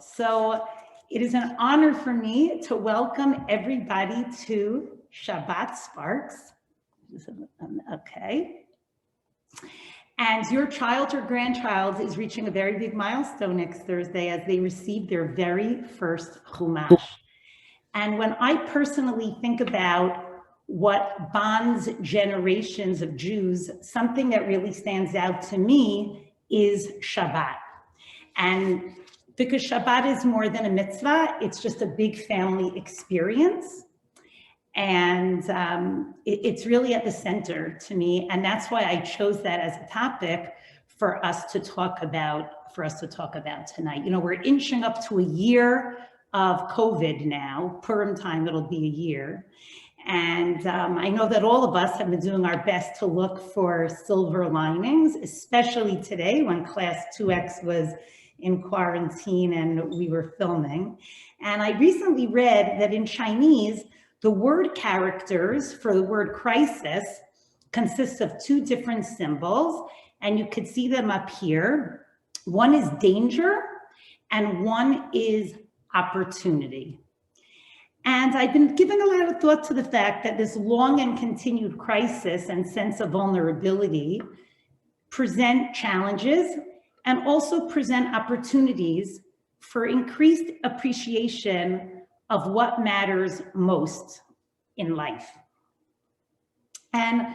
So it is an honor for me to welcome everybody to Shabbat Sparks. Okay. And your child or grandchild is reaching a very big milestone next Thursday as they receive their very first Chumash. And when I personally think about what bonds generations of Jews, something that really stands out to me is Shabbat. And because Shabbat is more than a mitzvah, it's just a big family experience. And it's really at the center to me. And that's why I chose that as a topic for us to talk about, tonight. You know, we're inching up to a year of COVID now. Purim time, it'll be a year. And I know that all of us have been doing our best to look for silver linings, especially today when class 2X was in quarantine and we were filming. And I recently read that in Chinese, the word characters for the word crisis consists of two different symbols, and you could see them up here. One is danger and one is opportunity. And I've been giving a lot of thought to the fact that this long and continued crisis and sense of vulnerability present challenges and also present opportunities for increased appreciation of what matters most in life. And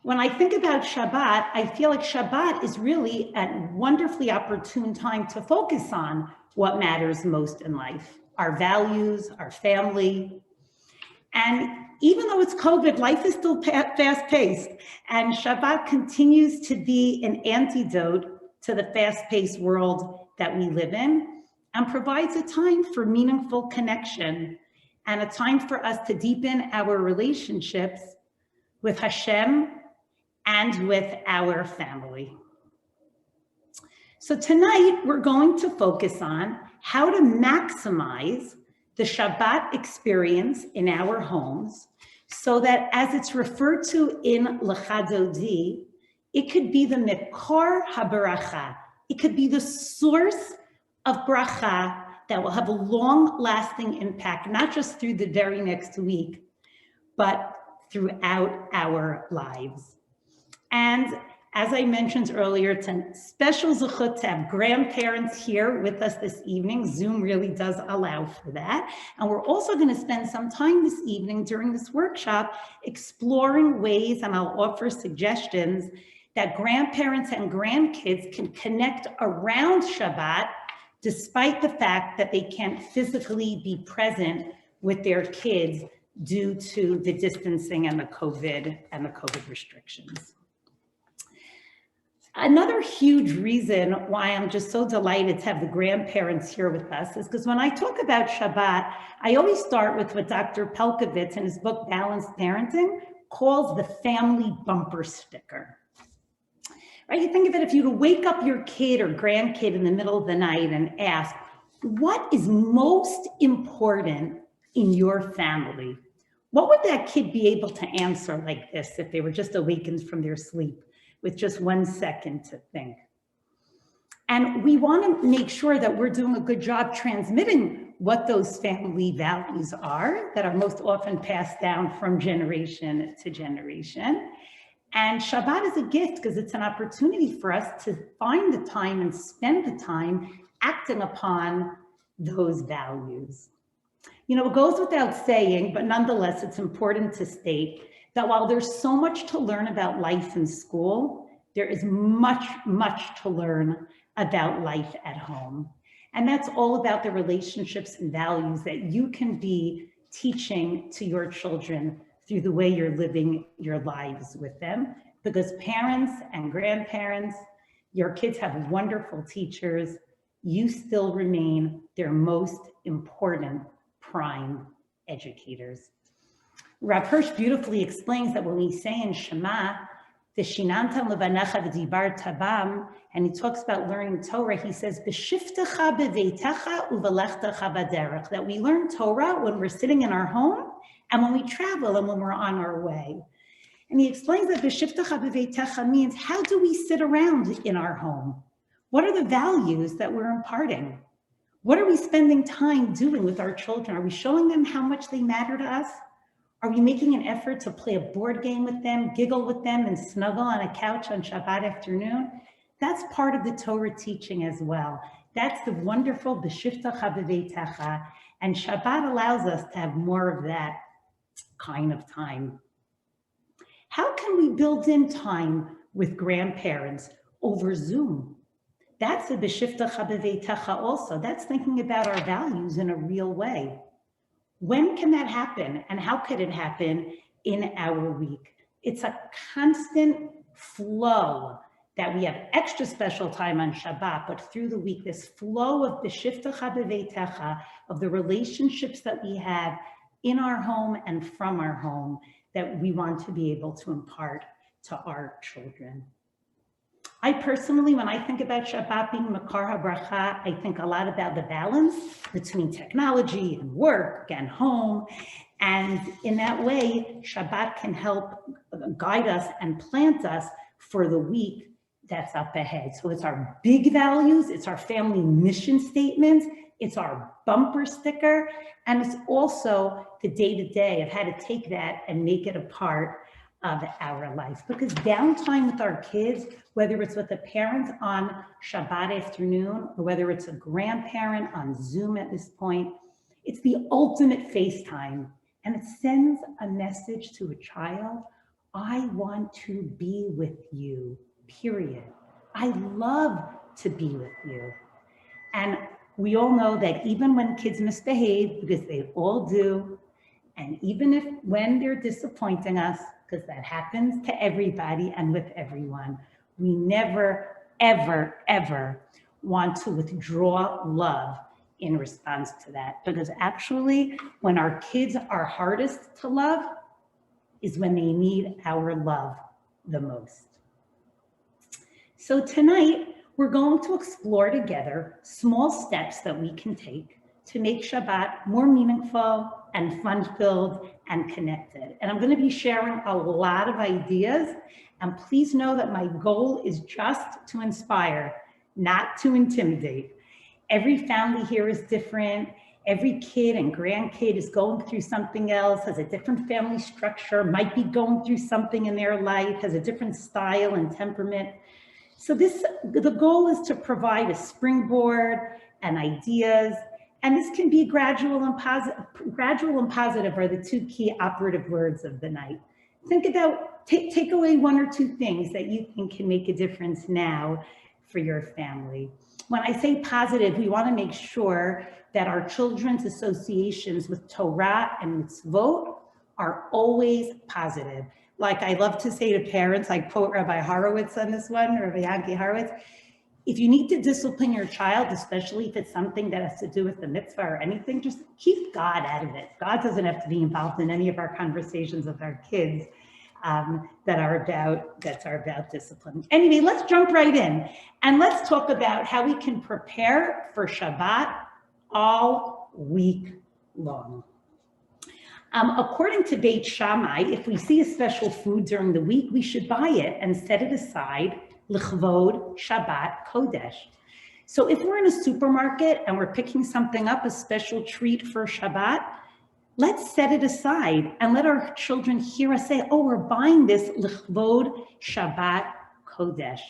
when I think about Shabbat, I feel like Shabbat is really a wonderfully opportune time to focus on what matters most in life. Our values, our family. And even though it's COVID, life is still fast-paced, and Shabbat continues to be an antidote to the fast-paced world that we live in, and provides a time for meaningful connection and a time for us to deepen our relationships with Hashem and with our family. So tonight, we're going to focus on how to maximize the Shabbat experience in our homes so that, as it's referred to in Lecha Dodi, it could be the Mekor HaBaracha. It could be the source of bracha that will have a long-lasting impact, not just through the very next week, but throughout our lives. And as I mentioned earlier, it's a special zechut to have grandparents here with us this evening. Zoom really does allow for that. And we're also going to spend some time this evening during this workshop exploring ways, and I'll offer suggestions, that grandparents and grandkids can connect around Shabbat despite the fact that they can't physically be present with their kids due to the distancing and the COVID restrictions. Another huge reason why I'm just so delighted to have the grandparents here with us is because when I talk about Shabbat, I always start with what Dr. Pelkovitz in his book, Balanced Parenting, calls the family bumper sticker. Right? You think of it, if you were to wake up your kid or grandkid in the middle of the night and ask, what is most important in your family? What would that kid be able to answer like this if they were just awakened from their sleep with just 1 second to think? And we want to make sure that we're doing a good job transmitting what those family values are that are most often passed down from generation to generation. And Shabbat is a gift because it's an opportunity for us to find the time and spend the time acting upon those values. You know, it goes without saying, but nonetheless, it's important to state that while there's so much to learn about life in school, there is much, much to learn about life at home. And that's all about the relationships and values that you can be teaching to your children through the way you're living your lives with them. Because parents and grandparents, your kids have wonderful teachers. You still remain their most important prime educators. Rav Hirsch beautifully explains that when we say in Shema, V'shinantam levanecha v'dibar tabam, and he talks about learning Torah, he says, B'shiftecha b'veitecha u'velechtecha b'derech, that we learn Torah when we're sitting in our home and when we travel and when we're on our way. And he explains that B'shiftecha b'veitecha means, how do we sit around in our home? What are the values that we're imparting? What are we spending time doing with our children? Are we showing them how much they matter to us? Are we making an effort to play a board game with them, giggle with them, and snuggle on a couch on Shabbat afternoon? That's part of the Torah teaching as well. That's the wonderful B'shivtacha b'veitecha, and Shabbat allows us to have more of that kind of time. How can we build in time with grandparents over Zoom? That's a B'shivtacha b'veitecha also. That's thinking about our values in a real way. When can that happen, and how could it happen in our week? It's a constant flow that we have extra special time on Shabbat, but through the week, this flow of b'shivtacha b'veitecha, of the relationships that we have in our home and from our home, that we want to be able to impart to our children. I personally, when I think about Shabbat being Makar HaBracha, I think a lot about the balance between technology and work and home. And in that way, Shabbat can help guide us and plant us for the week that's up ahead. So it's our big values, it's our family mission statements, it's our bumper sticker, and it's also the day-to-day of how to take that and make it a part of our life. Because downtime with our kids, whether it's with a parent on Shabbat afternoon or whether it's a grandparent on Zoom at this point, it's the ultimate FaceTime. And it sends a message to a child, I want to be with you, period. I love to be with you. And we all know that even when kids misbehave, because they all do, and even when they're disappointing us, because that happens to everybody and with everyone, we never, ever, ever want to withdraw love in response to that. Because actually, when our kids are hardest to love is when they need our love the most. So tonight, we're going to explore together small steps that we can take to make Shabbat more meaningful and fun-filled and connected. And I'm going to be sharing a lot of ideas. And please know that my goal is just to inspire, not to intimidate. Every family here is different. Every kid and grandkid is going through something else, has a different family structure, might be going through something in their life, has a different style and temperament. So the goal is to provide a springboard and ideas, and this can be gradual and positive are the two key operative words of the night. Think about, take away one or two things that you think can make a difference now for your family. When I say positive, we want to make sure that our children's associations with Torah and mitzvot are always positive. Like I love to say to parents, I quote Rabbi Horowitz on this one, Rabbi Yankee Horowitz, if you need to discipline your child, especially if it's something that has to do with the mitzvah or anything, just keep God out of it. God doesn't have to be involved in any of our conversations with our kids that are about discipline. Anyway, let's jump right in and let's talk about how we can prepare for Shabbat all week long. According to Beit Shammai, if we see a special food during the week, we should buy it and set it aside, l'chvod Shabbat Kodesh. So if we're in a supermarket and we're picking something up, a special treat for Shabbat, let's set it aside and let our children hear us say, oh, we're buying this l'chvod Shabbat Kodesh.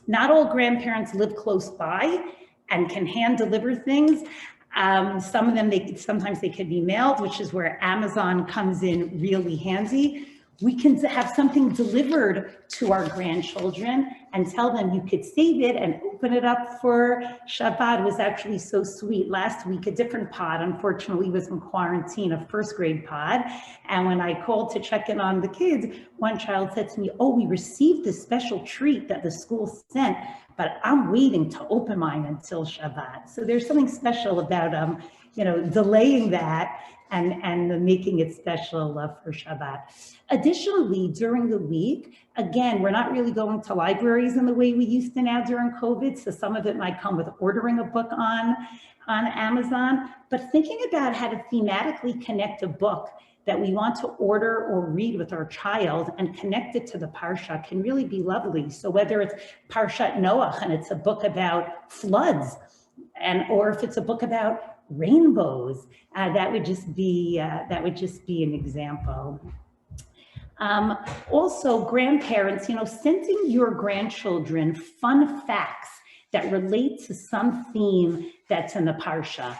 Not all grandparents live close by and can hand deliver things. Some of them, sometimes they can be mailed, which is where Amazon comes in really handy. We can have something delivered to our grandchildren and tell them you could save it and open it up for Shabbat. It was actually so sweet. Last week, a different pod, unfortunately, was in quarantine, a first grade pod. And when I called to check in on the kids, one child said to me, oh, we received this special treat that the school sent, but I'm waiting to open mine until Shabbat. So there's something special about, delaying that and making it special for Shabbat. Additionally, during the week, again, we're not really going to libraries in the way we used to now during COVID, so some of it might come with ordering a book on Amazon, but thinking about how to thematically connect a book that we want to order or read with our child and connect it to the Parsha can really be lovely. So whether it's Parshat Noach and it's a book about floods, or if it's a book about rainbows, that would just be an example. Also, grandparents, sending your grandchildren fun facts that relate to some theme that's in the parsha.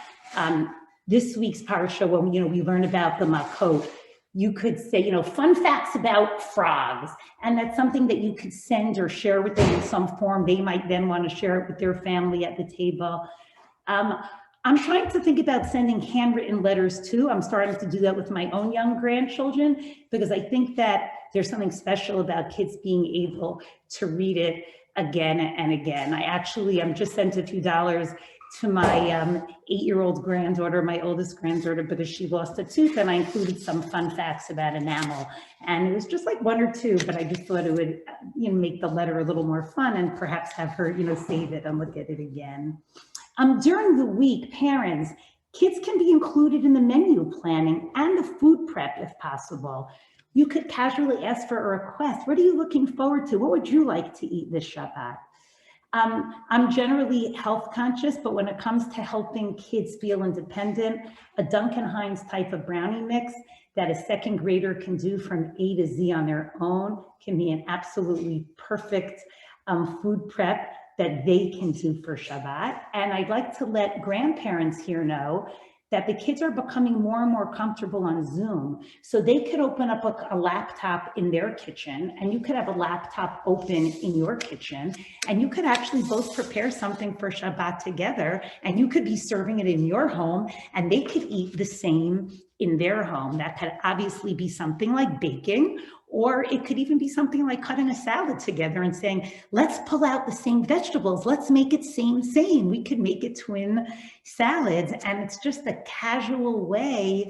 This week's parsha, when we learn about the makot, you could say, fun facts about frogs, and that's something that you could send or share with them in some form. They might then want to share it with their family at the table. I'm trying to think about sending handwritten letters too. I'm starting to do that with my own young grandchildren, because I think that there's something special about kids being able to read it again and again. I'm just sent a few dollars to my 8-year-old granddaughter, my oldest granddaughter, because she lost a tooth, and I included some fun facts about enamel. And it was just like 1 or 2, but I just thought it would make the letter a little more fun, and perhaps have her save it and look at it again. During the week, parents, kids can be included in the menu planning and the food prep if possible. You could casually ask for a request. What are you looking forward to? What would you like to eat this Shabbat? I'm generally health conscious, but when it comes to helping kids feel independent, a Duncan Hines type of brownie mix that a second grader can do from A to Z on their own can be an absolutely perfect food prep that they can do for Shabbat. And I'd like to let grandparents here know that the kids are becoming more and more comfortable on Zoom. So they could open up a laptop in their kitchen, and you could have a laptop open in your kitchen, and you could actually both prepare something for Shabbat together, and you could be serving it in your home, and they could eat the same in their home. That could obviously be something like baking, or it could even be something like cutting a salad together and saying, let's pull out the same vegetables. Let's make it same. We could make it twin salads. And it's just a casual way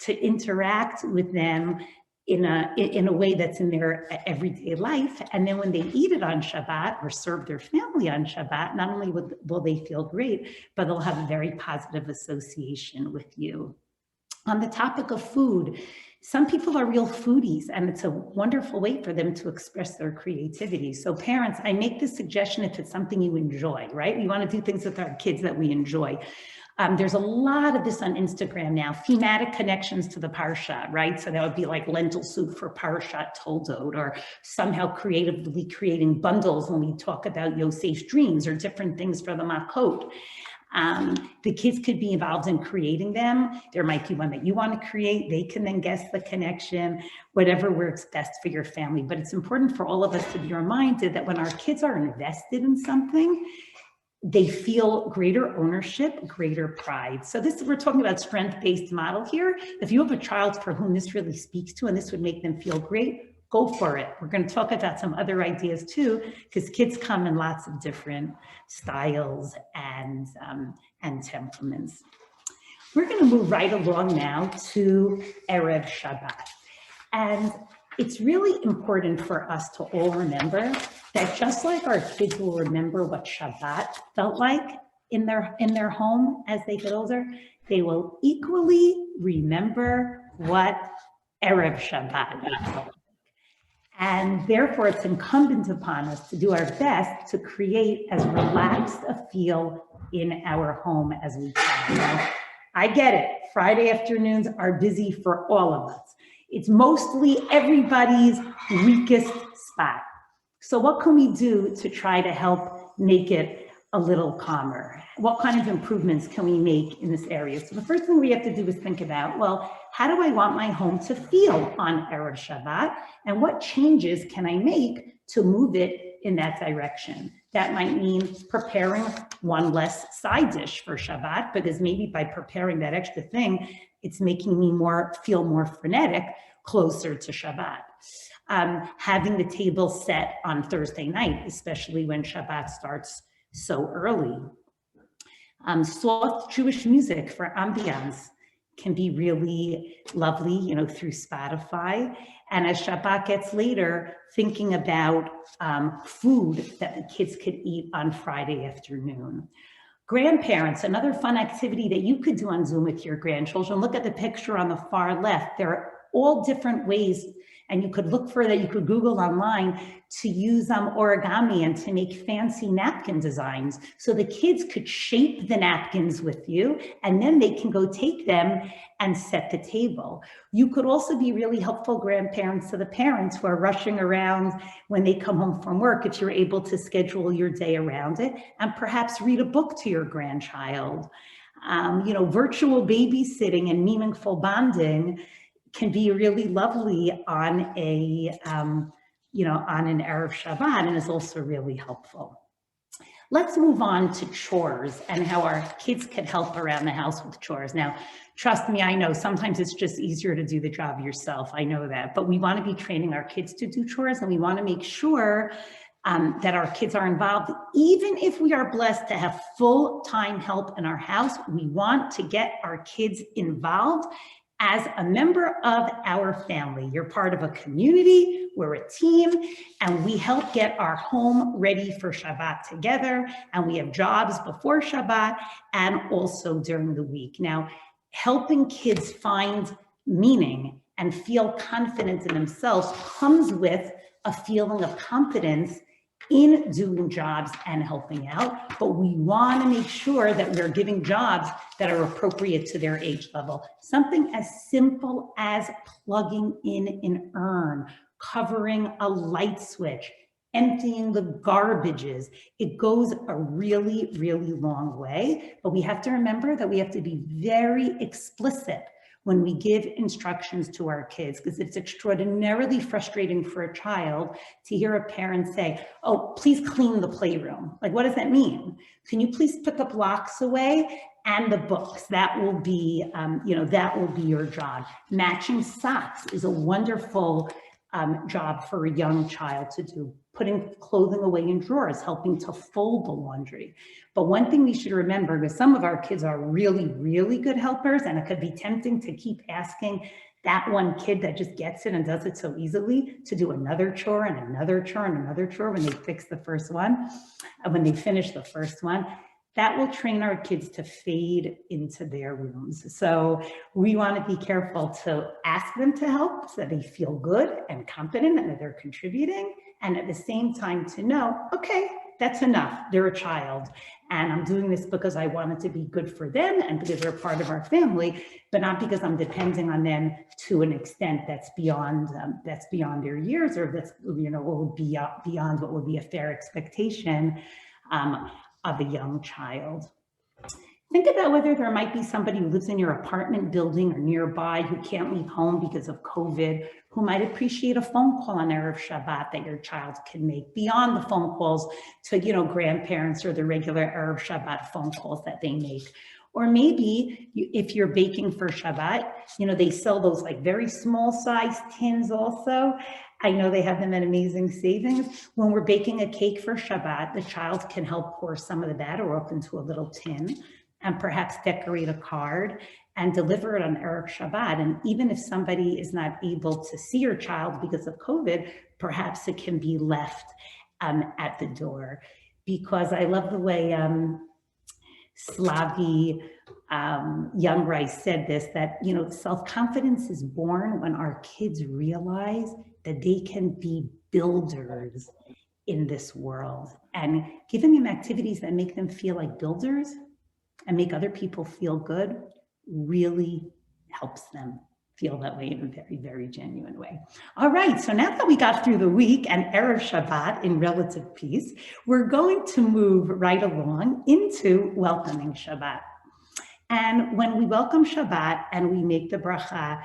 to interact with them in a way that's in their everyday life. And then when they eat it on Shabbat or serve their family on Shabbat, not only will they feel great, but they'll have a very positive association with you. On the topic of food, some people are real foodies, and it's a wonderful way for them to express their creativity. So parents, I make this suggestion if it's something you enjoy, right? We want to do things with our kids that we enjoy. There's a lot of this on Instagram now, thematic connections to the Parsha, right? So that would be like lentil soup for Parashat Toldot, or somehow creatively creating bundles when we talk about Yosef's dreams or different things for the Makot. The kids could be involved in creating them. There might be one that you want to create. They can then guess the connection, whatever works best for your family. But it's important for all of us to be reminded that when our kids are invested in something, they feel greater ownership, greater pride. So we're talking about strength-based model here. If you have a child for whom this really speaks to and this would make them feel great, go for it. We're going to talk about some other ideas too, because kids come in lots of different styles and temperaments. We're going to move right along now to Erev Shabbat. And it's really important for us to all remember that just like our kids will remember what Shabbat felt like in their home as they get older, they will equally remember what Erev Shabbat felt like. And therefore, it's incumbent upon us to do our best to create as relaxed a feel in our home as we can. Now, I get it. Friday afternoons are busy for all of us. It's mostly everybody's weakest spot. So what can we do to try to help make it a little calmer? What kind of improvements can we make in this area? So the first thing we have to do is think about, well, how do I want my home to feel on Erev Shabbat? And what changes can I make to move it in that direction? That might mean preparing one less side dish for Shabbat, because maybe by preparing that extra thing, it's making me feel more frenetic, closer to Shabbat. Having the table set on Thursday night, especially when Shabbat starts so early. Soft Jewish music for ambiance can be really lovely, through Spotify. And as Shabbat gets later, thinking about food that the kids could eat on Friday afternoon. Grandparents, another fun activity that you could do on Zoom with your grandchildren. Look at the picture on the far left. They're all different ways. And you could look for that, you could Google online to use origami and to make fancy napkin designs. So the kids could shape the napkins with you, and then they can go take them and set the table. You could also be really helpful grandparents to the parents who are rushing around when they come home from work, if you're able to schedule your day around it, and perhaps read a book to your grandchild. Virtual babysitting and meaningful bonding can be really lovely on an Erev Shabbat, and is also really helpful. Let's move on to chores and how our kids can help around the house with chores. Now, trust me, I know sometimes it's just easier to do the job yourself. I know that, but we want to be training our kids to do chores, and we want to make sure that our kids are involved. Even if we are blessed to have full-time help in our house, we want to get our kids involved as a member of our family. You're part of a community, we're a team, and we help get our home ready for Shabbat together, and we have jobs before Shabbat and also during the week. Now, helping kids find meaning and feel confident in themselves comes with a feeling of confidence in doing jobs and helping out, but we want to make sure that we're giving jobs that are appropriate to their age level. Something as simple as plugging in an urn, covering a light switch, emptying the garbages. It goes a really, really long way, but we have to remember that we have to be very explicit when we give instructions to our kids, because it's extraordinarily frustrating for a child to hear a parent say, oh, please clean the playroom. Like, what does that mean? Can you please pick up locks away and the books? That will be, that will be your job. Matching socks is a wonderful job for a young child to do. Putting clothing away in drawers, helping to fold the laundry. But one thing we should remember, because some of our kids are really, really good helpers, and it could be tempting to keep asking that one kid that just gets it and does it so easily to do another chore and another chore and another chore when they fix the first one, and when they finish the first one. That will train our kids to fade into their rooms. So we want to be careful to ask them to help so they feel good and confident and that they're contributing. And at the same time to know, okay, that's enough. They're a child. And I'm doing this because I want it to be good for them and because they're part of our family, but not because I'm depending on them to an extent that's beyond their years, or that's, or beyond what would be a fair expectation of a young child. Think about whether there might be somebody who lives in your apartment building or nearby who can't leave home because of COVID, who might appreciate a phone call on Erev Shabbat that your child can make beyond the phone calls to, grandparents or the regular Erev Shabbat phone calls that they make. Or maybe if you're baking for Shabbat, they sell those like very small size tins also. I know they have them at amazing savings. When we're baking a cake for Shabbat, the child can help pour some of the batter up into a little tin and perhaps decorate a card and deliver it on Erev Shabbat. And even if somebody is not able to see your child because of COVID, perhaps it can be left at the door. Because I love the way Slavi Youngrice said this, that, self-confidence is born when our kids realize that they can be builders in this world. And giving them activities that make them feel like builders and make other people feel good really helps them feel that way in a very, very genuine way. All right, so now that we got through the week and Erev Shabbat in relative peace, we're going to move right along into welcoming Shabbat. And when we welcome Shabbat and we make the bracha,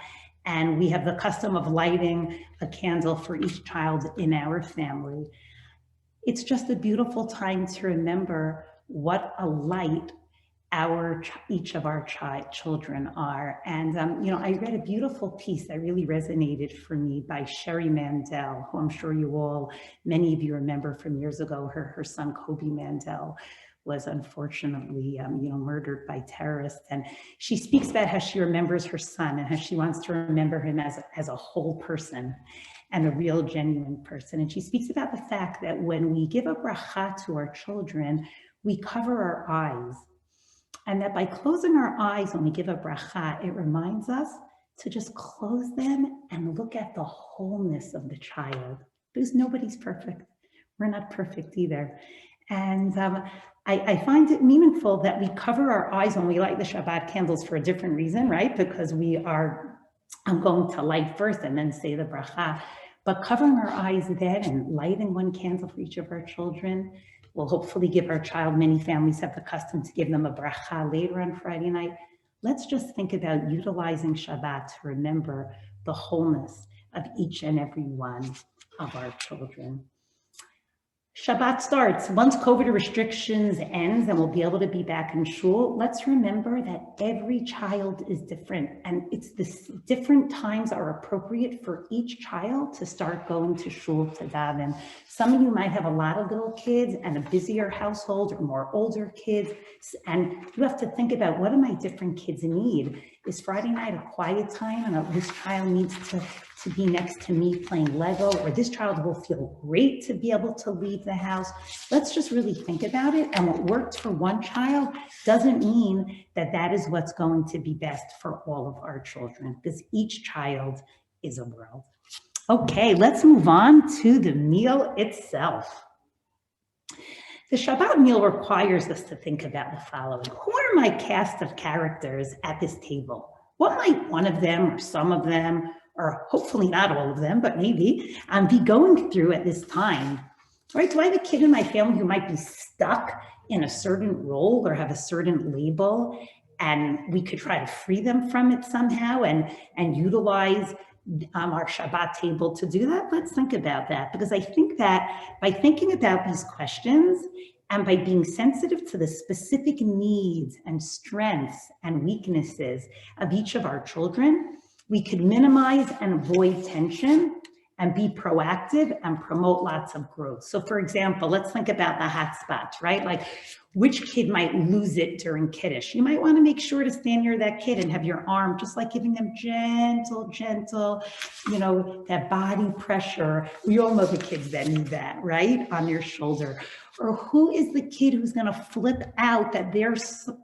and we have the custom of lighting a candle for each child in our family, it's just a beautiful time to remember what a light each of our children are. And, I read a beautiful piece that really resonated for me by Sharon Mandel, who I'm sure many of you remember from years ago. Her son, Kobe Mandel, was unfortunately, murdered by terrorists. And she speaks about how she remembers her son and how she wants to remember him as a whole person and a real, genuine person. And she speaks about the fact that when we give a bracha to our children, we cover our eyes. And that by closing our eyes when we give a bracha, it reminds us to just close them and look at the wholeness of the child, because nobody's perfect. We're not perfect either. And I find it meaningful that we cover our eyes when we light the Shabbat candles for a different reason, right? Because we are going to light first and then say the bracha. But covering our eyes then and lighting one candle for each of our children will hopefully give our child, many families have the custom to give them a bracha later on Friday night. Let's just think about utilizing Shabbat to remember the wholeness of each and every one of our children. Shabbat starts. Once COVID restrictions ends and we'll be able to be back in shul, let's remember that every child is different, and it's this different times are appropriate for each child to start going to shul to daven. Some of you might have a lot of little kids and a busier household or more older kids, and you have to think about, what do my different kids need? Is Friday night a quiet time and this child needs to be next to me playing Lego, or this child will feel great to be able to leave the house? Let's just really think about it. And what worked for one child doesn't mean that that is what's going to be best for all of our children, because each child is a world. Okay, let's move on to the meal itself. The Shabbat meal requires us to think about the following. Who are my cast of characters at this table? What might one of them or some of them, or hopefully not all of them, but maybe, be going through at this time? Right? Do I have a kid in my family who might be stuck in a certain role or have a certain label, and we could try to free them from it somehow and utilize our Shabbat table to do that? Let's think about that, because I think that by thinking about these questions and by being sensitive to the specific needs and strengths and weaknesses of each of our children, we could minimize and avoid tension and be proactive and promote lots of growth. So for example, let's think about the hot spots, right? Like, which kid might lose it during Kiddush? You might want to make sure to stand near that kid and have your arm, just like giving them gentle, that body pressure. We all know the kids that need that, right? On your shoulder. Or who is the kid who's going to flip out that their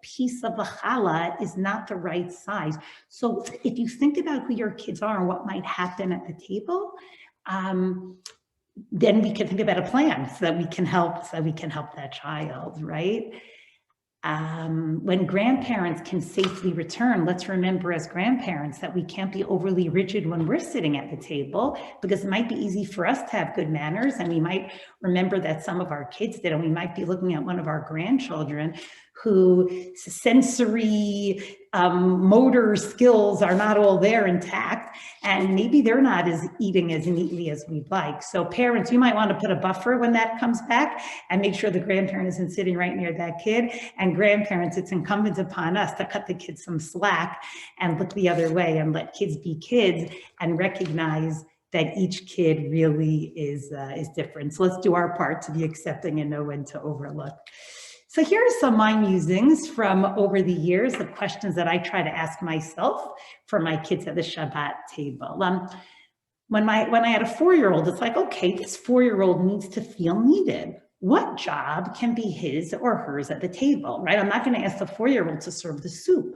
piece of the challah is not the right size? So if you think about who your kids are and what might happen at the table, then we can think about a plan so that we can help that child, right? When grandparents can safely return, let's remember as grandparents that we can't be overly rigid when we're sitting at the table, because it might be easy for us to have good manners, and we might remember that some of our kids did, and we might be looking at one of our grandchildren who sensory motor skills are not all there intact, and maybe they're not eating as neatly as we'd like. So parents, you might want to put a buffer when that comes back and make sure the grandparent isn't sitting right near that kid. And grandparents, it's incumbent upon us to cut the kids some slack and look the other way and let kids be kids and recognize that each kid really is different. So let's do our part to be accepting and know when to overlook. So here are some of my musings from over the years, the questions that I try to ask myself for my kids at the Shabbat table. When I had a 4-year-old, it's like, okay, this 4-year-old needs to feel needed. What job can be his or hers at the table, right? I'm not going to ask the 4-year-old to serve the soup.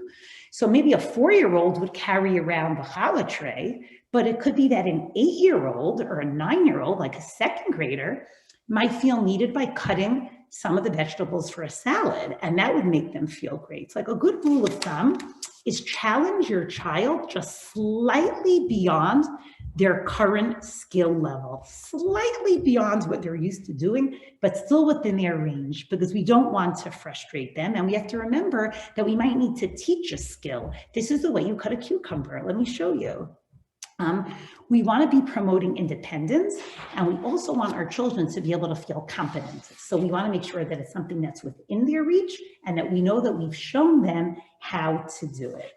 So maybe a 4-year-old would carry around the challah tray, but it could be that an 8-year-old or a 9-year-old, like a second grader, might feel needed by cutting some of the vegetables for a salad, and that would make them feel great. It's like a good rule of thumb is challenge your child just slightly beyond their current skill level, slightly beyond what they're used to doing, but still within their range, because we don't want to frustrate them. And we have to remember that we might need to teach a skill. This is the way you cut a cucumber. Let me show you. We want to be promoting independence, and we also want our children to be able to feel competent. So we want to make sure that it's something that's within their reach and that we know that we've shown them how to do it.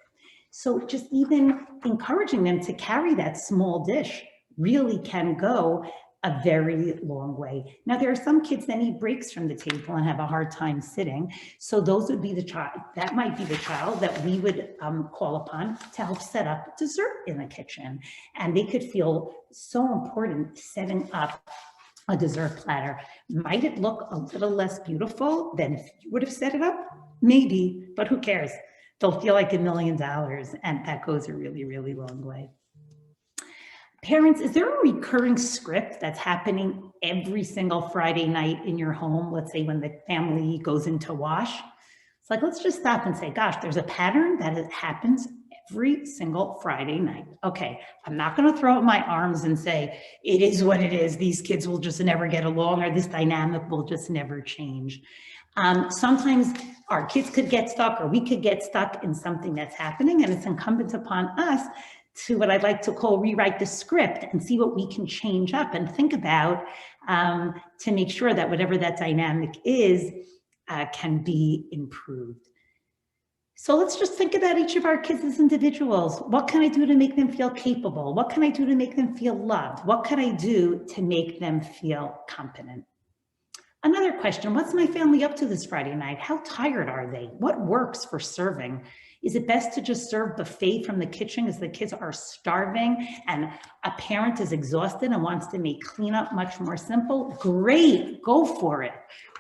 So just even encouraging them to carry that small dish really can go a very long way. Now, there are some kids that need breaks from the table and have a hard time sitting. So those would be the child, that might be the child that we would call upon to help set up dessert in the kitchen. And they could feel so important setting up a dessert platter. Might it look a little less beautiful than if you would have set it up? Maybe, but who cares? they'll feel like $1 million, and that goes a really, really long way. Parents, is there a recurring script that's happening every single Friday night in your home? Let's say when the family goes into wash. It's like, let's just stop and say, gosh, there's a pattern that happens every single Friday night. Okay, I'm not going to throw up my arms and say, it is what it is. These kids will just never get along, or this dynamic will just never change. Sometimes our kids could get stuck, or we could get stuck in something that's happening, and it's incumbent upon us to, what I'd like to call, rewrite the script and see what we can change up and think about to make sure that whatever that dynamic is can be improved. So let's just think about each of our kids as individuals. What can I do to make them feel capable? What can I do to make them feel loved? What can I do to make them feel competent? Another question, what's my family up to this Friday night? How tired are they? What works for serving? Is it best to just serve buffet from the kitchen as the kids are starving and a parent is exhausted and wants to make cleanup much more simple? Great, go for it.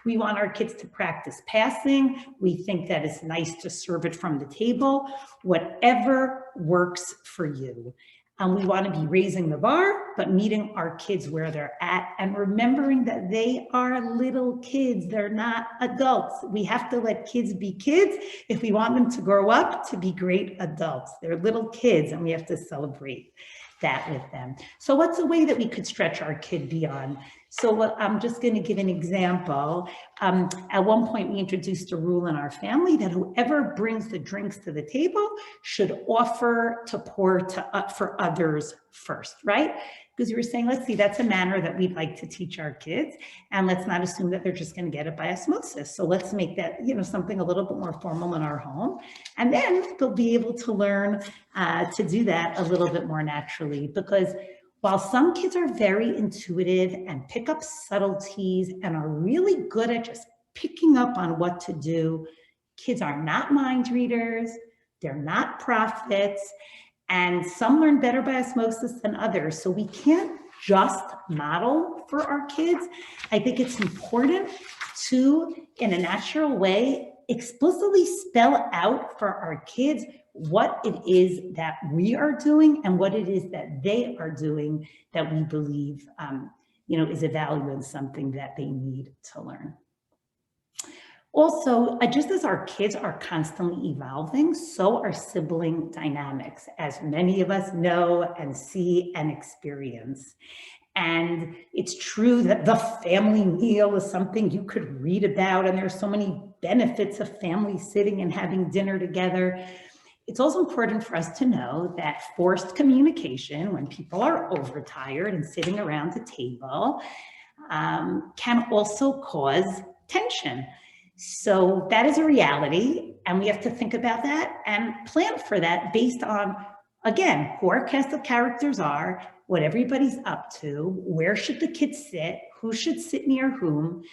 We want our kids to practice passing. We think that it's nice to serve it from the table. Whatever works for you. We want to be raising the bar, but meeting our kids where they're at and remembering that they are little kids. They're not adults. We have to let kids be kids if we want them to grow up to be great adults. They're little kids, and we have to celebrate that with them. So what's a way that we could stretch our kid beyond? So I'm just going to give an example. At one point, we introduced a rule in our family that whoever brings the drinks to the table should offer to pour for others first, right? Because we were saying, let's see, that's a manner that we'd like to teach our kids, and let's not assume that they're just going to get it by osmosis. So let's make that, something a little bit more formal in our home, and then they'll be able to learn to do that a little bit more naturally. Because while some kids are very intuitive and pick up subtleties and are really good at just picking up on what to do, kids are not mind readers, they're not prophets, and some learn better by osmosis than others. So we can't just model for our kids. I think it's important to, in a natural way, explicitly spell out for our kids what it is that we are doing and what it is that they are doing that we believe, is a value and something that they need to learn. Also, just as our kids are constantly evolving, so are sibling dynamics, as many of us know and see and experience. And it's true that the family meal is something you could read about, and there's so many benefits of family sitting and having dinner together. It's also important for us to know that forced communication, when people are overtired and sitting around the table, can also cause tension. So that is a reality, and we have to think about that and plan for that based on, again, who our cast of characters are, what everybody's up to, where should the kids sit, who should sit near whom,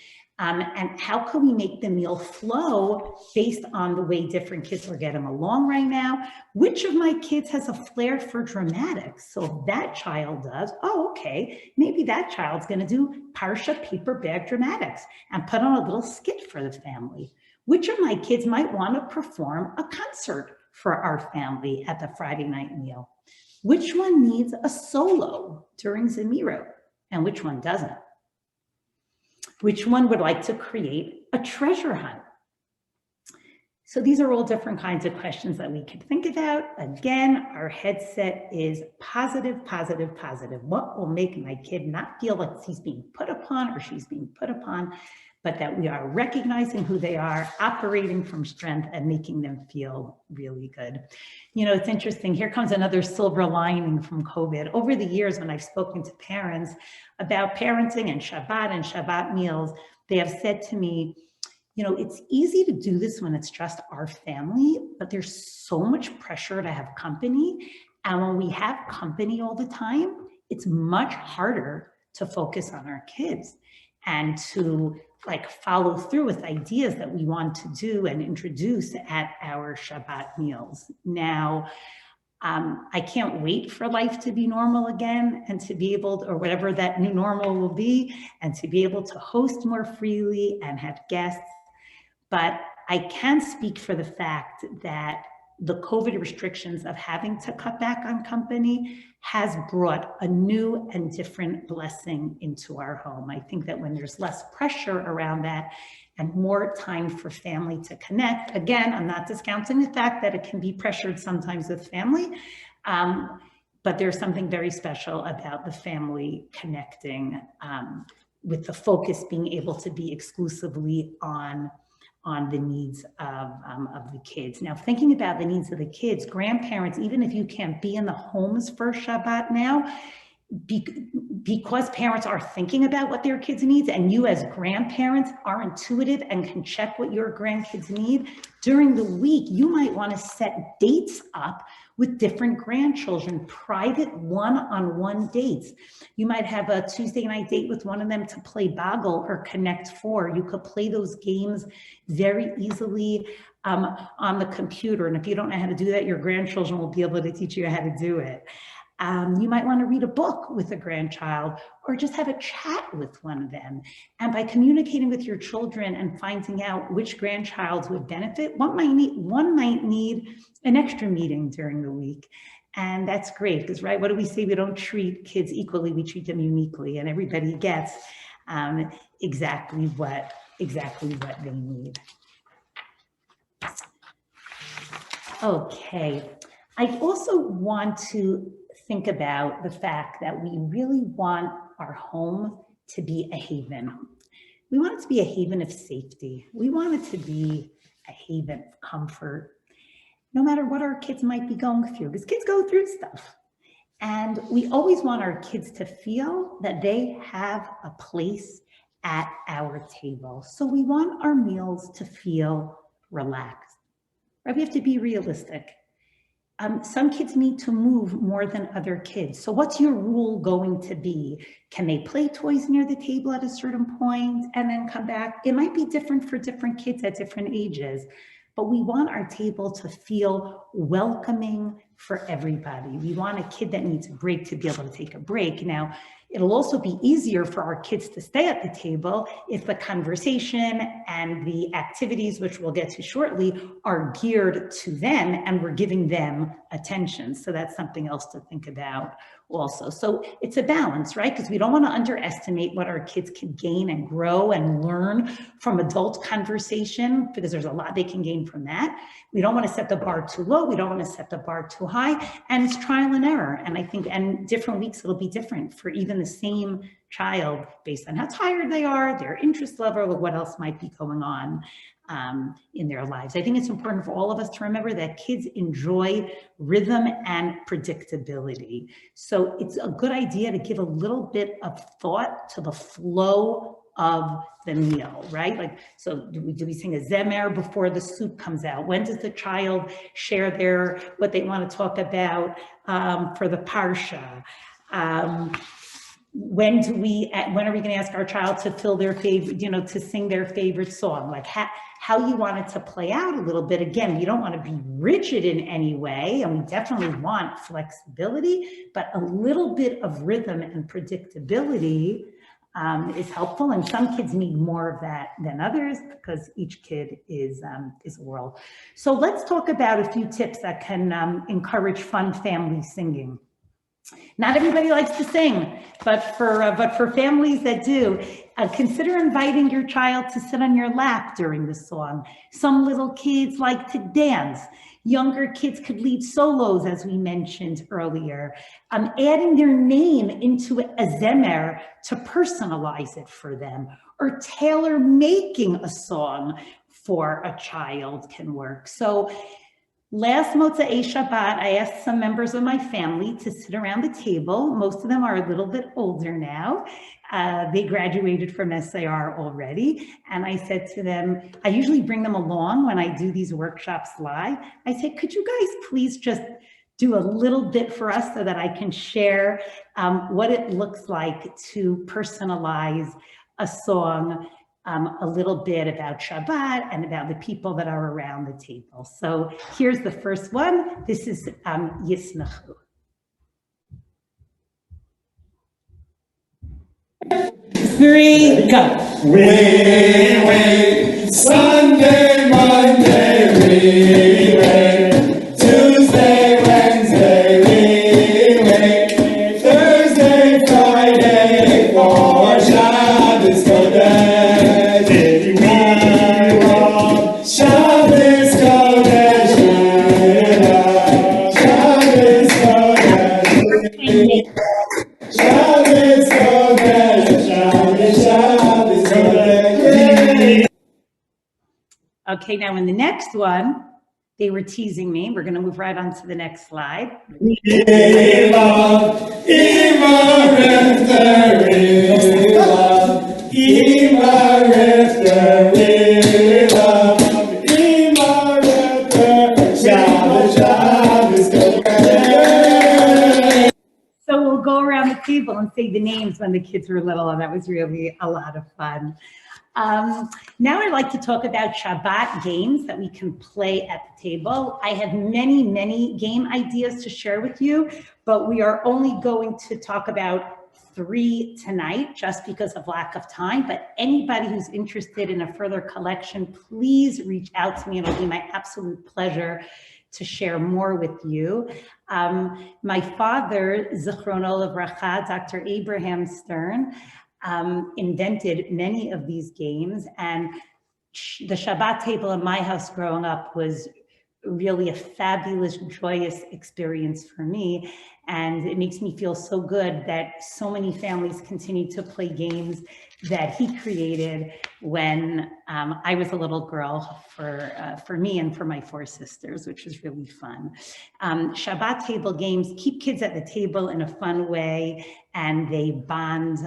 and how can we make the meal flow based on the way different kids are getting along right now. Which of my kids has a flair for dramatics? So if that child does, oh, okay, maybe that child's gonna do Parsha paper bag dramatics and put on a little skit for the family. Which of my kids might wanna perform a concert for our family at the Friday night meal? Which one needs a solo during Zemirot and which one doesn't? Which one would like to create a treasure hunt? So these are all different kinds of questions that we could think about. Again, our headset is positive, positive, positive. What will make my kid not feel like he's being put upon or she's being put upon, but that we are recognizing who they are, operating from strength, and making them feel really good. It's interesting. Here comes another silver lining from COVID. Over the years, when I've spoken to parents about parenting and Shabbat meals, they have said to me, it's easy to do this when it's just our family, but there's so much pressure to have company. And when we have company all the time, it's much harder to focus on our kids and to follow through with ideas that we want to do and introduce at our Shabbat meals. Now, I can't wait for life to be normal again and to be able to, or whatever that new normal will be, and to be able to host more freely and have guests. But I can speak for the fact that the COVID restrictions of having to cut back on company has brought a new and different blessing into our home. I think that when there's less pressure around that and more time for family to connect, again, I'm not discounting the fact that it can be pressured sometimes with family, but there's something very special about the family connecting with the focus being able to be exclusively on the needs of the kids. Now, thinking about the needs of the kids, grandparents, even if you can't be in the homes for Shabbat now, because parents are thinking about what their kids need, and you as grandparents are intuitive and can check what your grandkids need, during the week, you might want to set dates up with different grandchildren, private one-on-one dates. You might have a Tuesday night date with one of them to play Boggle or Connect Four. You could play those games very easily on the computer. And if you don't know how to do that, your grandchildren will be able to teach you how to do it. You might want to read a book with a grandchild or just have a chat with one of them. And by communicating with your children and finding out which grandchild would benefit, one might need an extra meeting during the week. And that's great because, right, what do we say? We don't treat kids equally, we treat them uniquely, and everybody gets exactly what they need. Okay, I also want to think about the fact that we really want our home to be a haven. We want it to be a haven of safety. We want it to be a haven of comfort, no matter what our kids might be going through, because kids go through stuff. And we always want our kids to feel that they have a place at our table. So we want our meals to feel relaxed, right? We have to be realistic. Some kids need to move more than other kids. So what's your rule going to be? Can they play toys near the table at a certain point and then come back? It might be different for different kids at different ages, but we want our table to feel welcoming for everybody. We want a kid that needs a break to be able to take a break. Now, it'll also be easier for our kids to stay at the table if the conversation and the activities, which we'll get to shortly, are geared to them and we're giving them attention. So that's something else to think about also. So it's a balance, right? Because we don't want to underestimate what our kids can gain and grow and learn from adult conversation, because there's a lot they can gain from that. We don't want to set the bar too low. We don't want to set the bar too high. And it's trial and error. And I think, and different weeks, it'll be different for even the same child based on how tired they are, their interest level, or what else might be going on in their lives. I think it's important for all of us to remember that kids enjoy rhythm and predictability. So it's a good idea to give a little bit of thought to the flow of the meal, right? Like, so do we sing a zemer before the soup comes out? When does the child share what they want to talk about for the parsha? When are we going to ask our child to fill their favorite, to sing their favorite song? Like how you want it to play out a little bit. Again, you don't want to be rigid in any way, and we definitely want flexibility, but a little bit of rhythm and predictability is helpful. And some kids need more of that than others because each kid is a world. So let's talk about a few tips that can encourage fun family singing. Not everybody likes to sing, but for families that do, consider inviting your child to sit on your lap during the song. Some little kids like to dance. Younger kids could lead solos, as we mentioned earlier. Adding their name into a zemer to personalize it for them, or tailor making a song for a child can work. So last Motzei Shabbat, I asked some members of my family to sit around the table. Most of them are a little bit older now. They graduated from SIR already. And I said to them, I usually bring them along when I do these workshops live. I said, could you guys please just do a little bit for us so that I can share what it looks like to personalize a song, a little bit about Shabbat and about the people that are around the table. So here's the first one. This is Yisnachu. 3, go. We wait, Sunday, Monday, we wait. Okay, now in the next one, they were teasing me. We're going to move right on to the next slide. So we'll go around the table and say the names when the kids were little, and that was really a lot of fun. Now I'd like to talk about Shabbat games that we can play at the table. I have many game ideas to share with you, but we are only going to talk about 3 tonight just because of lack of time. But anybody who's interested in a further collection, please reach out to me. It'll be my absolute pleasure to share more with you. My father, Zichrono Livracha, Dr. Abraham Stern, invented many of these games, and the Shabbat table in my house growing up was really a fabulous, joyous experience for me. And it makes me feel so good that so many families continue to play games that he created when I was a little girl for me and for my 4 sisters, which was really fun. Shabbat table games keep kids at the table in a fun way, and they bond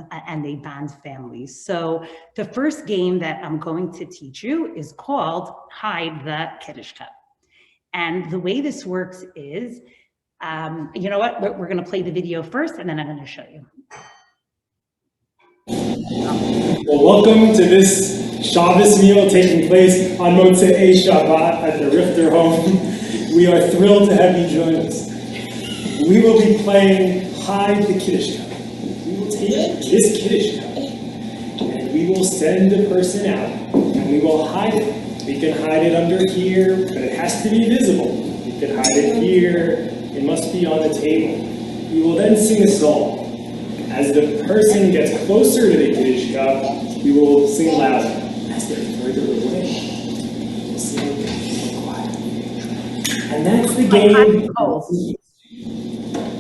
families. So the first game that I'm going to teach you is called Hide the Kiddush Cup. And the way this works is, you know what, we're going to play the video first, and then I'm going to show you. Well, welcome to this Shabbos meal taking place on Motzei Shabbat at the Richter home. We are thrilled to have you join us. We will be playing Hide the Kiddush Cup. We will take this Kiddush Cup and we will send the person out and we will hide it. We can hide it under here, but it has to be visible. We can hide it here. It must be on the table. We will then sing a song. As the person gets closer to the Kiddush Cup, we will sing louder. As they're further away, we'll sing more quietly. And that's the game.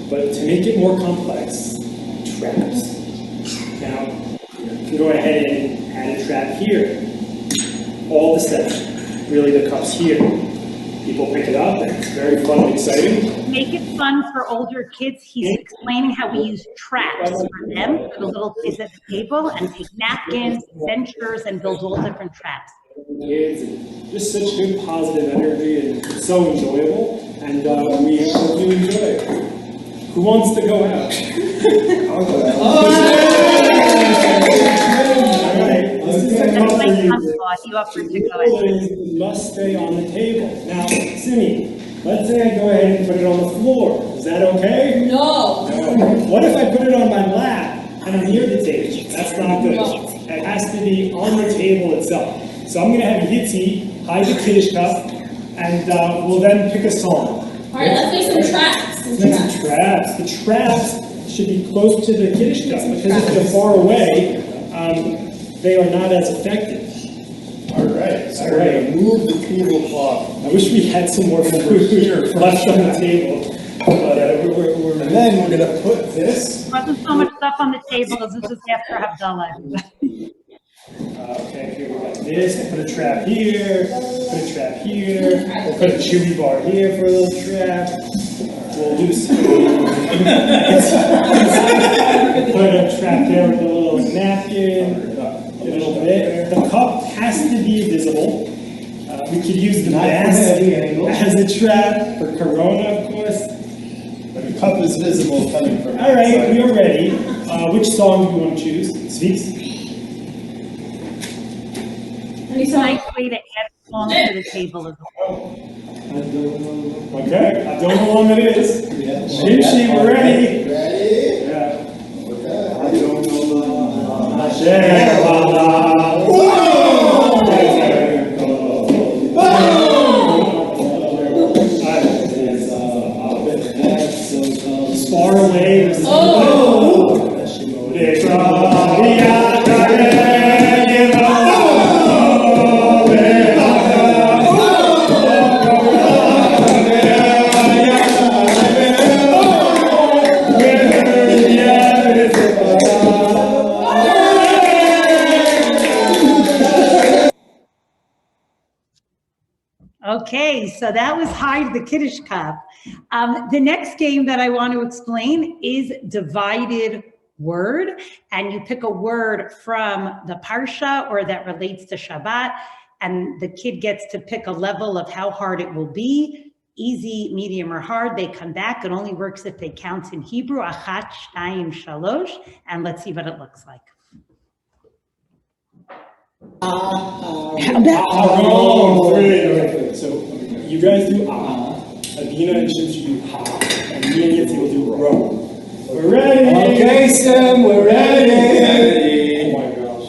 But to make it more complex, traps. Now, you can go ahead and add a trap here. All the steps. Really, the cup's here. People pick it up, and it's very fun and exciting. Make it fun for older kids. He's explaining how we use traps for them, for the little kids at the table, and take napkins, dentures, and build all different traps. Kids, and just such good positive energy, and it's so enjoyable, and we hope you enjoy it. Who wants to go out? I'll go out. All right, this is a cup for you. He offered to go ahead. Must stay on the table. Now, Simi, let's say I go ahead and put it on the floor. Is that okay? No. What if I put it on my lap and I'm near the table? That's not good. No. It has to be on the table itself. So I'm going to have Yitzi hide the Kiddush Cup, and we'll then pick a song. All right, let's make some traps. Some traps. The traps should be close to the Kiddush Cup, because if they're far away, they are not as effective. All right. Move the tablecloth. I wish we had some more food left on the table. But and then we're going to put this. There wasn't so much stuff on the table as this was after Havdalah. Okay, here we got this. Put a trap here. Put a trap here. We'll put a chewy bar here for a little trap. We'll do some. Put a trap there with a little napkin. A little bit. The cup has to be visible. We could use the mask as a trap for Corona, of course. But the cup is visible coming from. All right, we are ready. Which song do you want to choose? Speaks. It's a nice way to add songs to the table as well. Okay, I don't know how long it is. Shimshi, we're ready. Ready? Yeah. Okay. I don't know. Far away. so that was Hide the Kiddush Cup. The next game that I want to explain is divided word, and you pick a word from the Parsha or that relates to Shabbat, and the kid gets to pick a level of how hard it will be, easy, medium, or hard. They come back. It only works if they count in Hebrew, achat, shtayim, shalosh, and let's see what it looks like. Oh, great. So you guys do Adina and Shimshi do ha, and me and Yitzi will do ro. We're ready. Okay, Sam, we're ready. Oh my gosh.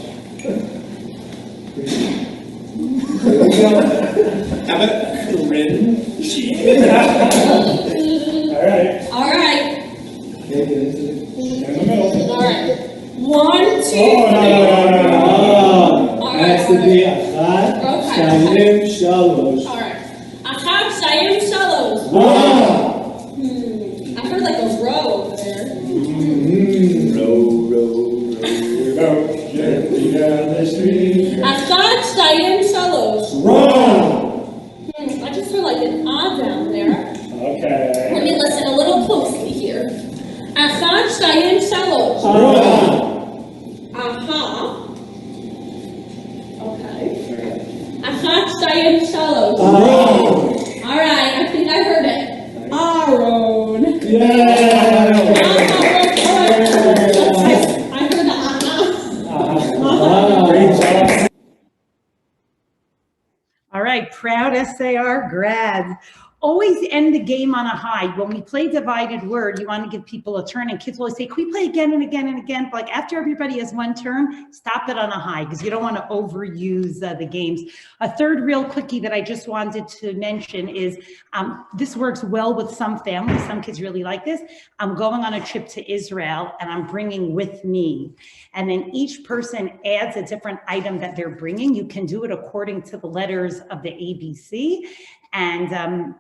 How about Corinne? All right. All right. In the middle. All right. 1, 2, 3. Oh, no. All Has right. to be achat, shtayim, shalosh. All right. Achat, shtayim, shalosh. Wow. I heard like a row over there. Row. Gently down the street. Achat, shtayim, shalosh. Run. I just heard like an ah down there. Okay. Let me listen a little closely here. Achat, shtayim, shalosh. Run. Aha. Okay. Achat, shtayim, shalosh. Run. All right, I think I heard it. Aaron. Yeah. I heard the aha. Great job. All right, proud SAR grads. Always end the game on a high. When we play divided word, you want to give people a turn, and kids always say, can we play again and again and again? But like after everybody has one turn, stop it on a high because you don't want to overuse the games. A third real quickie that I just wanted to mention is this works well with some families. Some kids really like this. I'm going on a trip to Israel and I'm bringing with me. And then each person adds a different item that they're bringing. You can do it according to the letters of the ABC. And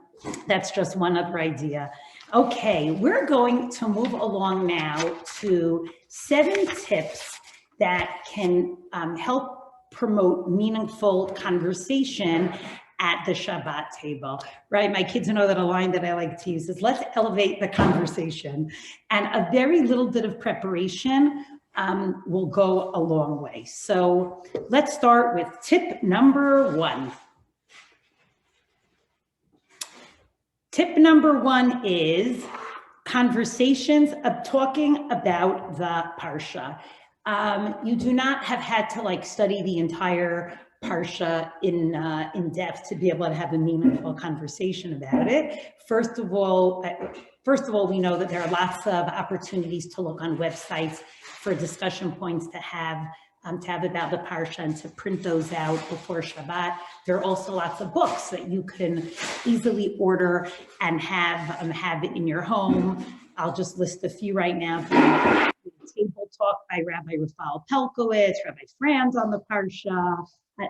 that's just one other idea. Okay, we're going to move along now to 7 tips that can help promote meaningful conversation at the Shabbat table, right? My kids know that a line that I like to use is, let's elevate the conversation. And a very little bit of preparation will go a long way. So let's start with tip number 1. Tip number 1 is conversations of talking about the Parsha. You do not have had to like study the entire Parsha in depth to be able to have a meaningful conversation about it. First of all, we know that there are lots of opportunities to look on websites for discussion points to have about the Parsha and to print those out before Shabbat. There are also lots of books that you can easily order and have it in your home. I'll just list a few right now. Table Talk by Rabbi Rafal Pelkowitz, Rabbi Franz on the Parsha.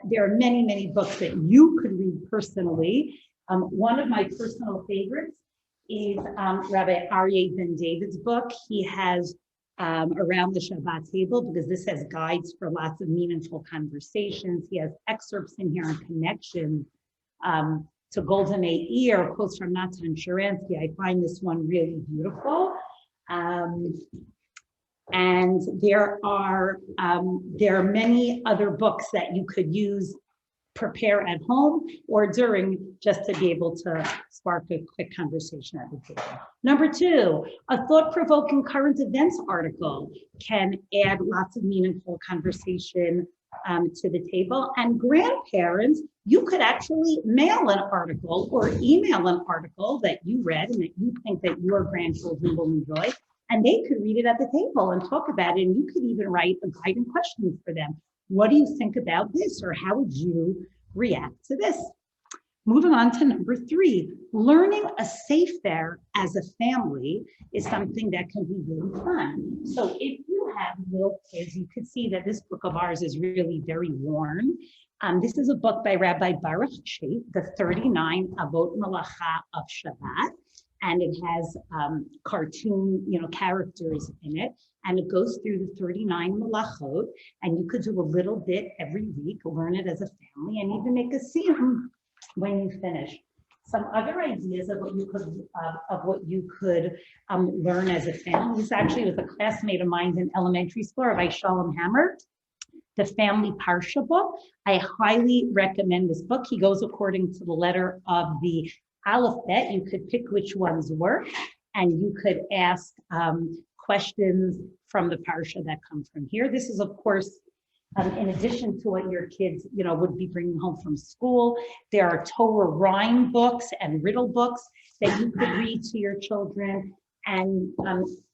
There are many, many books that you could read personally. One of my personal favorites is Rabbi Aryeh Ben David's book. He has around the Shabbat table, because this has guides for lots of meaningful conversations. He has excerpts in here on connections to Golden Ear, quotes from Natan Sharansky. I find this one really beautiful. And there are many other books that you could use, prepare at home or during, just to be able to spark a quick conversation at the table. Number 2, a thought-provoking current events article can add lots of meaningful conversation to the table. And grandparents, you could actually mail an article or email an article that you read and that you think that your grandchildren will enjoy, and they could read it at the table and talk about it. And you could even write a guide and questions for them. What do you think about this? Or how would you react to this? Moving on to number 3, learning a sefer as a family is something that can be really fun. So if you have little kids, you could see that this book of ours is really very worn. This is a book by Rabbi Baruch Shait, the 39 Avot Malacha of Shabbat. And it has cartoon, characters in it. And it goes through the 39 malachot. And you could do a little bit every week, learn it as a family, and even make a siyum when you finish. some other ideas of what you could learn as a family. This actually was a classmate of mine in elementary school, Rabbi Shalom Hammer, the Family Parsha book. I highly recommend this book. He goes according to the letter of the alphabet. You could pick which ones work, and you could ask questions from the parsha that come from here. This is, of course, in addition to what your kids, would be bringing home from school. There are Torah rhyme books and riddle books that you could read to your children, and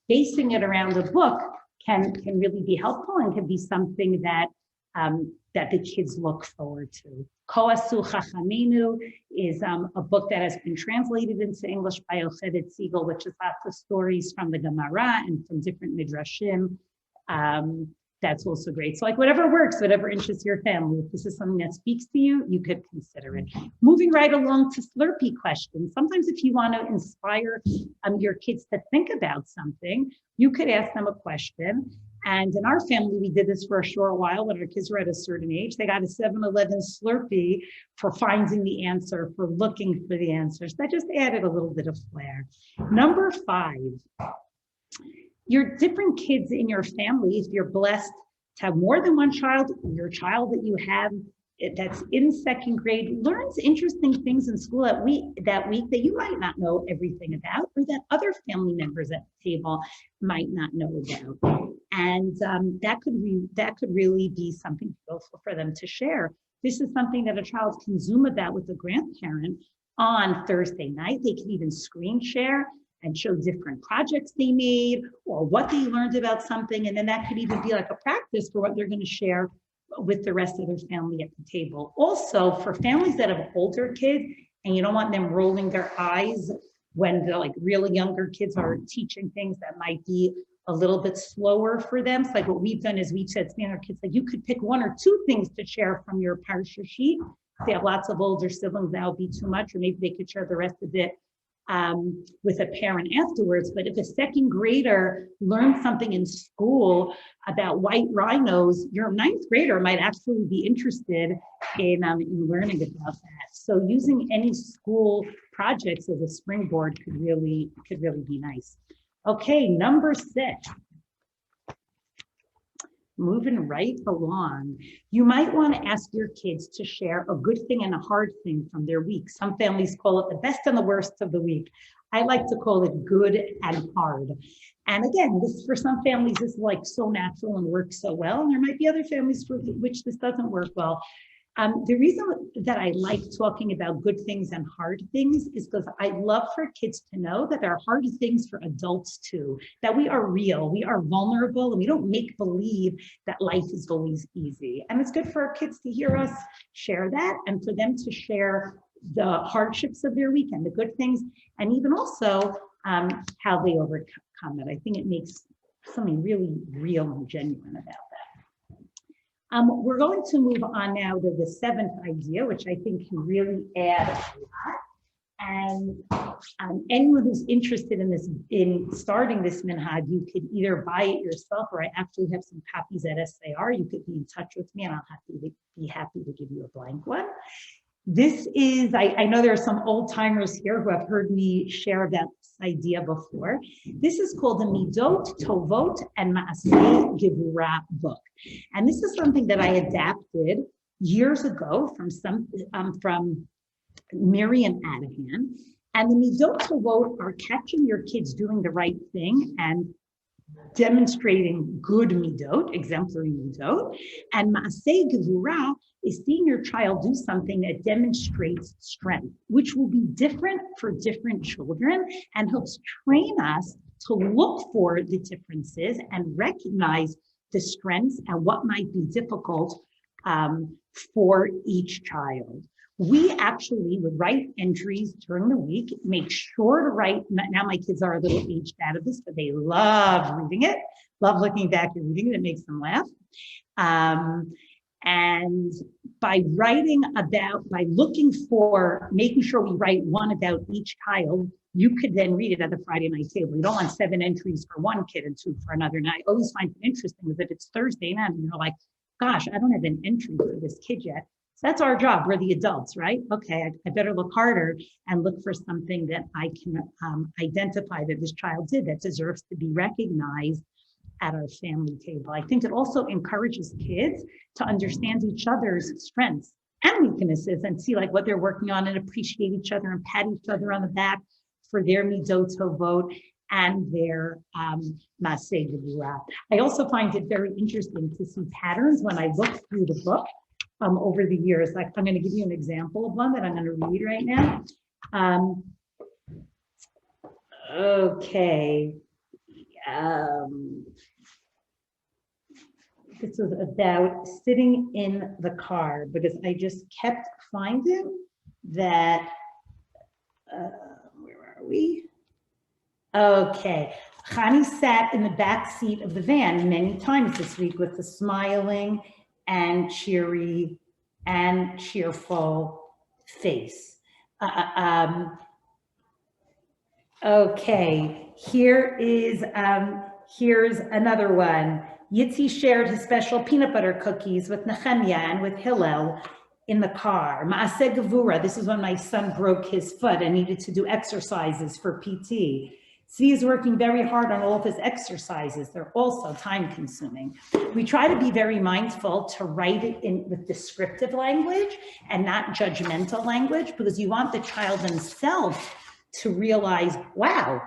basing it around a book can really be helpful and can be something that that the kids look forward to. Koasu Chachamenu is a book that has been translated into English by Yocheved Siegel, which is lots of stories from the Gemara and from different midrashim. That's also great. So like whatever works, whatever interests your family. If this is something that speaks to you, you could consider it. Moving right along to Slurpee questions. Sometimes if you want to inspire your kids to think about something, you could ask them a question. And in our family, we did this for a short while when our kids were at a certain age. They got a 7-Eleven Slurpee for finding the answer, for looking for the answers. That just added a little bit of flair. Number 5. Your different kids in your family, if you're blessed to have more than one child, your child that you have that's in 2nd grade learns interesting things in school that week that you might not know everything about, or that other family members at the table might not know about. And that could really be something beautiful for them to share. This is something that a child can Zoom about with a grandparent on Thursday night. They can even screen share and show different projects they made or what they learned about something. And then that could even be like a practice for what they're going to share with the rest of their family at the table. Also, for families that have older kids and you don't want them rolling their eyes when the really younger kids are teaching things that might be a little bit slower for them. So like what we've done is we've said to our kids, like you could pick 1 or 2 things to share from your parsha sheet. If they have lots of older siblings, that would be too much, or maybe they could share the rest of it with a parent afterwards. But if a 2nd grader learns something in school about white rhinos, your 9th grader might actually be interested in learning about that. So using any school projects as a springboard could really be nice. Okay, number 6. Moving right along, you might want to ask your kids to share a good thing and a hard thing from their week. Some families call it the best and the worst of the week. I like to call it good and hard. And again, this for some families is like so natural and works so well. And there might be other families for which this doesn't work well. The reason that I like talking about good things and hard things is because I love for kids to know that there are hard things for adults too, that we are real, we are vulnerable, and we don't make believe that life is always easy. And it's good for our kids to hear us share that and for them to share the hardships of their weekend, the good things, and even also how they overcome it. I think it makes something really real and genuine about that. We're going to move on now to the 7th idea, which I think can really add a lot. And anyone who's interested in starting this minhag, you could either buy it yourself, or I actually have some copies at SAR. You could be in touch with me, and I'll be happy to give you a blank one. This is, I know there are some old timers here who have heard me share that idea before. This is called the Midot, Tovot, and Maaseh Gevurah book. And this is something that I adapted years ago from Miriam Adahan. And the Midot Tovot are catching your kids doing the right thing and demonstrating good midot, exemplary midot, and Maaseh Gevurah is seeing your child do something that demonstrates strength, which will be different for different children and helps train us to look for the differences and recognize the strengths and what might be difficult for each child. We actually would write entries during the week, make sure to write, now my kids are a little aged out of this, but they love reading it, love looking back and reading it, it makes them laugh. And by looking for, making sure we write one about each child, you could then read it at the Friday night table. You don't want 7 entries for one kid and 2 for another. And I always find it interesting that it's Thursday night and you're like, gosh, I don't have an entry for this kid yet. So that's our job. We're the adults, right? Okay, I better look harder and look for something that I can identify that this child did that deserves to be recognized at our family table. I think it also encourages kids to understand each other's strengths and weaknesses and see like what they're working on and appreciate each other and pat each other on the back for their midot tovot and their maseh gevurah. I also find it very interesting to see patterns when I look through the book over the years. Like I'm going to give you an example of one that I'm going to read right now. Okay. This was about sitting in the car because I just kept finding that, where are we? Okay, Chani sat in the back seat of the van many times this week with a smiling and cheery and cheerful face. Okay, here's another one. Yitzi shared his special peanut butter cookies with Nehemiah and with Hillel in the car. Maaseh gevurah, this is when my son broke his foot and needed to do exercises for PT. Zvi is working very hard on all of his exercises. They're also time consuming. We try to be very mindful to write it in with descriptive language and not judgmental language, because you want the child themselves to realize, wow,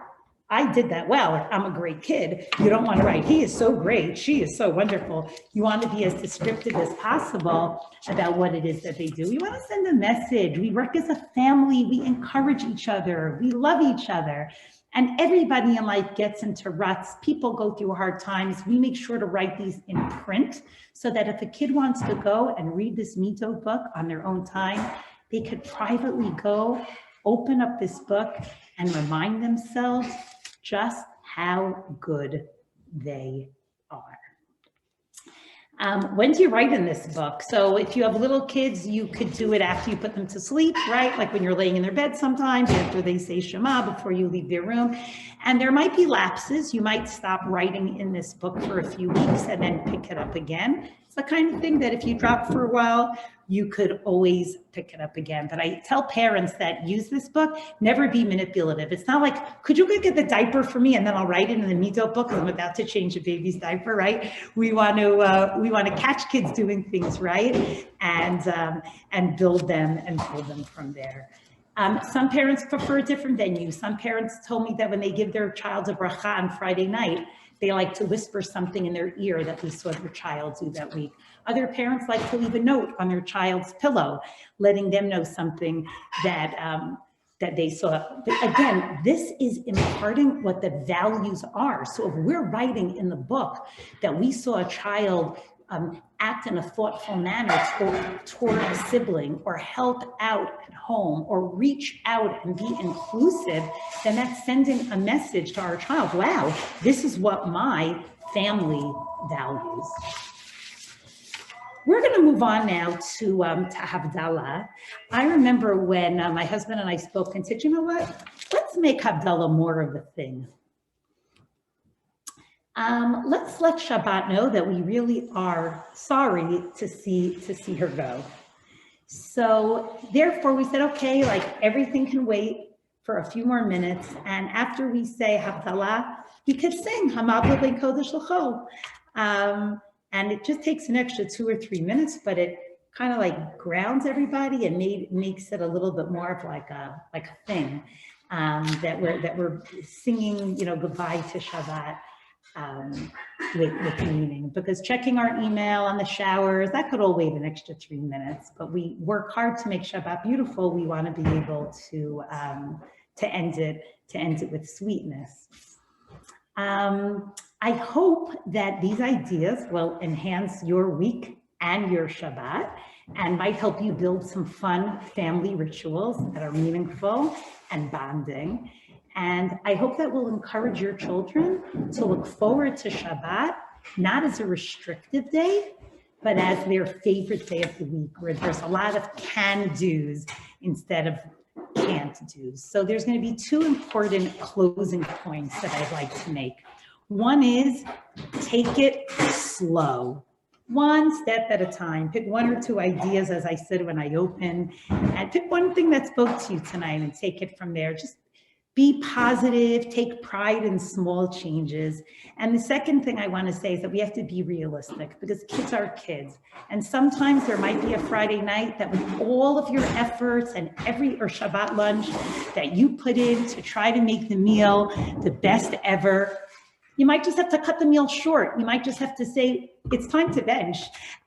I did that well. I'm a great kid. You don't want to write, he is so great, she is so wonderful. You want to be as descriptive as possible about what it is that they do. We want to send a message. We work as a family. We encourage each other. We love each other. And everybody in life gets into ruts. People go through hard times. We make sure to write these in print so that if a kid wants to go and read this midot book on their own time, they could privately go, open up this book and remind themselves just how good they are. When do you write in this book? So if you have little kids, you could do it after you put them to sleep, right? Like when you're laying in their bed sometimes, after they say Shema, before you leave their room. And there might be lapses. You might stop writing in this book for a few weeks and then pick it up again. It's the kind of thing that if you drop for a while, you could always pick it up again. But I tell parents that use this book, never be manipulative. It's not like, could you go get the diaper for me and then I'll write it in the midot book because I'm about to change a baby's diaper, right? We want to catch kids doing things right and build them and pull them from there. Some parents prefer a different venue. Some parents told me that when they give their child a bracha on Friday night, they like to whisper something in their ear that they saw their child do that week. Other parents like to leave a note on their child's pillow, letting them know something that they saw. But again, this is imparting what the values are. So if we're writing in the book that we saw a child act in a thoughtful manner toward a sibling, or help out at home, or reach out and be inclusive, then that's sending a message to our child. Wow, this is what my family values. We're going to move on now to Havdalah. I remember when my husband and I spoke and said, you know what, let's make Havdalah more of a thing. Let's let Shabbat know that we really are sorry to see her go. So therefore we said, okay, like everything can wait for a few more minutes. And after we say Havdalah, we could sing Hamabla Ben Kodesh L'Chol. And it just takes an extra 2 or 3 minutes, but it kind of like grounds everybody and makes it a little bit more of like a thing that we're singing, goodbye to Shabbat. With meaning, because checking our email on the showers, that could all wait an extra 3 minutes, but we work hard to make Shabbat beautiful. We want to be able to end it with sweetness. I hope that these ideas will enhance your week and your Shabbat and might help you build some fun family rituals that are meaningful and bonding. And I hope that will encourage your children to look forward to Shabbat, not as a restrictive day, but as their favorite day of the week, where there's a lot of can-dos instead of can't-dos. So there's going to be 2 important closing points that I'd like to make. One is, take it slow. one step at a time. Pick one or two ideas, as I said when I opened, and pick one thing that spoke to you tonight and take it from there. Just be positive, take pride in small changes. And the second thing I want to say is that we have to be realistic, because kids are kids. And sometimes there might be a Friday night that with all of your efforts and or Shabbat lunch that you put in to try to make the meal the best ever, you might just have to cut the meal short. You might just have to say, it's time to bench.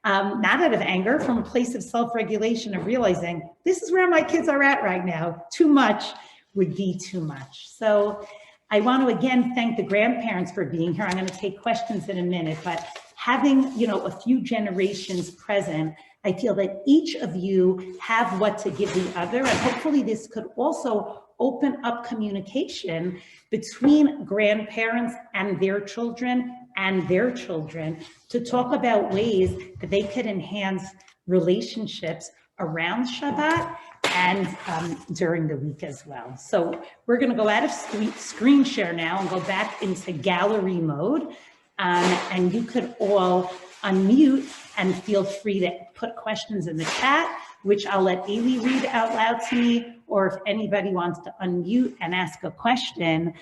Not out of anger, from a place of self-regulation, of realizing this is where my kids are at right now. Too much would be too much. So I want to again thank the grandparents for being here. I'm going to take questions in a minute, but having, a few generations present, I feel that each of you have what to give the other, and hopefully this could also open up communication between grandparents and their children to talk about ways that they could enhance relationships around Shabbat and during the week as well. So we're going to go out of screen share now and go back into gallery mode. And you could all unmute and feel free to put questions in the chat, which I'll let Ailey read out loud to me, or if anybody wants to unmute and ask a question,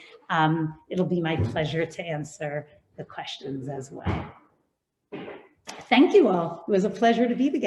it'll be my pleasure to answer the questions as well. Thank you all. It was a pleasure to be together.